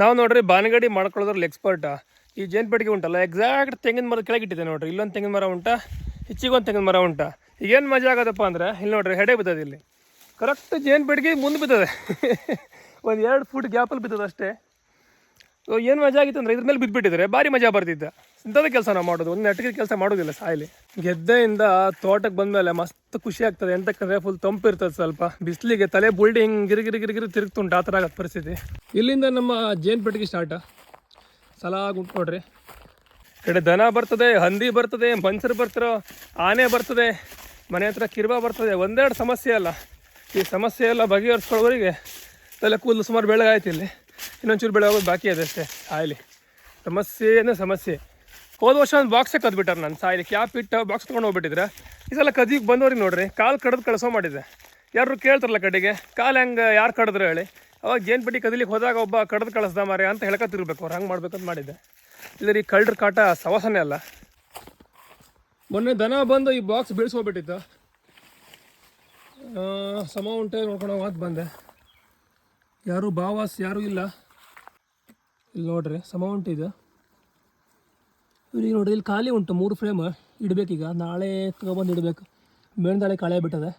ನಾವು ನೋಡ್ರಿ ಬಾನಗಡಿ ಮಾಡ್ಕೊಳ್ಳೋದ್ರಲ್ಲಿ ಎಕ್ಸ್ಪರ್ಟಾ. ಈ ಜೇನು ಪೆಟ್ಟಿಗೆ ಉಂಟಲ್ಲ ಎಕ್ಸಾಕ್ಟ್ ತೆಂಗಿನ ಮರದ ಕೆಳಗಿಟ್ಟಿದೆ ನೋಡ್ರಿ. ಇಲ್ಲೊಂದು ತೆಂಗಿನ ಮರ ಉಂಟಾ, ಹೆಚ್ಚಿಗೊಂದು ತೆಂಗಿನ ಮರ ಉಂಟಾ. ಈಗೇನು ಮಜಾ ಆಗೋದಪ್ಪ ಅಂದರೆ ಇಲ್ಲಿ ನೋಡ್ರಿ ಹೆಡೆ ಬಿದ್ದದೆ. ಇಲ್ಲಿ ಕರೆಕ್ಟ್ ಜೇನು ಪೆಟ್ಟಿಗೆ ಮುಂದೆ ಬಿದ್ದದೆ. ಒಂದು 2 ಫೂಟ್ ಗ್ಯಾಪಲ್ಲಿ ಬಿದ್ದದೆ ಅಷ್ಟೇ. ಏನು ಮಜಾ ಆಗಿತ್ತು ಅಂದರೆ ಇದ್ರ ಮೇಲೆ ಬಿದ್ದುಬಿಟ್ಟಿದ್ದಾರೆ, ಭಾರಿ ಮಜಾ ಬರ್ತಿದ್ದ. ಇಂಥದೇ ಕೆಲಸ ನಾವು ಮಾಡೋದು, ಒಂದು ನೆಟ್ಟಿಗೆ ಕೆಲಸ ಮಾಡೋದಿಲ್ಲ ಸಾಯಲಿ. ಗೆದ್ದೆಯಿಂದ ತೋಟಕ್ಕೆ ಬಂದಮೇಲೆ ಮಸ್ತ್ ಖುಷಿ ಆಗ್ತದೆ. ಎಂತಕ್ಕಂದರೆ ಫುಲ್ ತಂಪು ಇರ್ತದೆ. ಸ್ವಲ್ಪ ಬಿಸಿಲಿಗೆ ತಲೆ ಬುಲ್ಡಿ ಹಿಂಗೆ ಗಿರಿಗಿರಿ ತಿರುಗ್ತುಂಟು, ಆ ಥರ ಆಗತ್ತೆ ಪರಿಸ್ಥಿತಿ. ಇಲ್ಲಿಂದ ನಮ್ಮ ಜೇನು ಪೆಟ್ಟಿಗೆ ಸ್ಟಾರ್ಟ ಸಲಾಗುಂಟು ನೋಡ್ರಿ. ಕಡೆ ದನ ಬರ್ತದೆ, ಹಂದಿ ಬರ್ತದೆ, ಮನ್ಸರು ಬರ್ತಾರೋ, ಆನೆ ಬರ್ತದೆ, ಮನೆ ಹತ್ರ ಕಿರ್ಬ ಬರ್ತದೆ. ಒಂದೆರಡು ಸಮಸ್ಯೆ ಅಲ್ಲ. ಈ ಸಮಸ್ಯೆ ಎಲ್ಲ ಬಗೆಹರಿಸ್ಕೊಳ್ಳೋರಿಗೆ ತಲೆ ಕೂದಲು ಸುಮಾರು ಬೆಳಗಾಯ್ತು. ಇಲ್ಲಿ ಇನ್ನೊಂಚೂರು ಬೆಳೆ ಹೋಗೋದು ಬಾಕಿ ಇದೆ ಅಷ್ಟೇ. ಸಾಯಲಿ ಸಮಸ್ಯೆ ಅಂದರೆ ಸಮಸ್ಯೆ. ಹೋದ ವರ್ಷ ಒಂದು ಬಾಕ್ಸೇ ಕದ್ಬಿಟ್ಟಾರೆ ನಾನು ಸಾಯಲಿ. ಕ್ಯಾಪ್ ಇಟ್ಟು ಬಾಕ್ಸ್ ತೊಗೊಂಡು ಹೋಗ್ಬಿಟ್ಟಿದ್ರೆ ಈ ಸಲ ಕದಿಗೆ ಬಂದವ್ರಿಗೆ ನೋಡ್ರಿ ಕಾಲು ಕಡ್ದು ಕಳಿಸೋ ಮಾಡಿದ್ದೆ. ಯಾರು ಕೇಳ್ತಾರಲ್ಲ ಕಡೆಗೆ ಕಾಲು ಹೆಂಗೆ ಯಾರು ಕಡಿದ್ರು ಹೇಳಿ. ಅವಾಗ ಜೇನು ಪೆಟ್ಟಿಗೆ ಕದಿಲಿಕ್ಕೆ ಹೋದಾಗ ಒಬ್ಬ ಕಡ್ದು ಕಳಿಸ್ದ ಮಾರೆ ಅಂತ ಹೇಳ್ಕೊತಿರ್ಬೇಕು. ಅವ್ರು ಹಂಗೆ ಮಾಡ್ಬೇಕಂತ ಮಾಡಿದ್ದೆ. ಇಲ್ಲರಿ ಕಳ್ಳರ ಕಾಟ ಸವಾಸನೇ ಅಲ್ಲ. ಮೊನ್ನೆ ದನ ಬಂದು ಈ ಬಾಕ್ಸ್ ಬೀಳ್ಸ್ಕೊಬಿಟ್ಟಿತ್ತು. ಸಮ ಉಂಟೆ ನೋಡ್ಕೊಂಡು ಮಾತು ಬಂದೆ. ಯಾರು ಬಾವಾಸ್ ಯಾರೂ ಇಲ್ಲ. ಇಲ್ಲಿ ನೋಡ್ರಿ ಸಮ ಉಂಟು ಇದು. ಇವ್ರಿಗೆ ನೋಡ್ರಿ ಇಲ್ಲಿ ಖಾಲಿ ಉಂಟು 3 ಫ್ರೇಮ್ ಇಡಬೇಕೀಗ. ನಾಳೆ ತಗೊಬಂದು ಇಡಬೇಕು. ಮೇಣದಾಳೆ ಕಾಳೆ ಬಿಟ್ಟದೆ.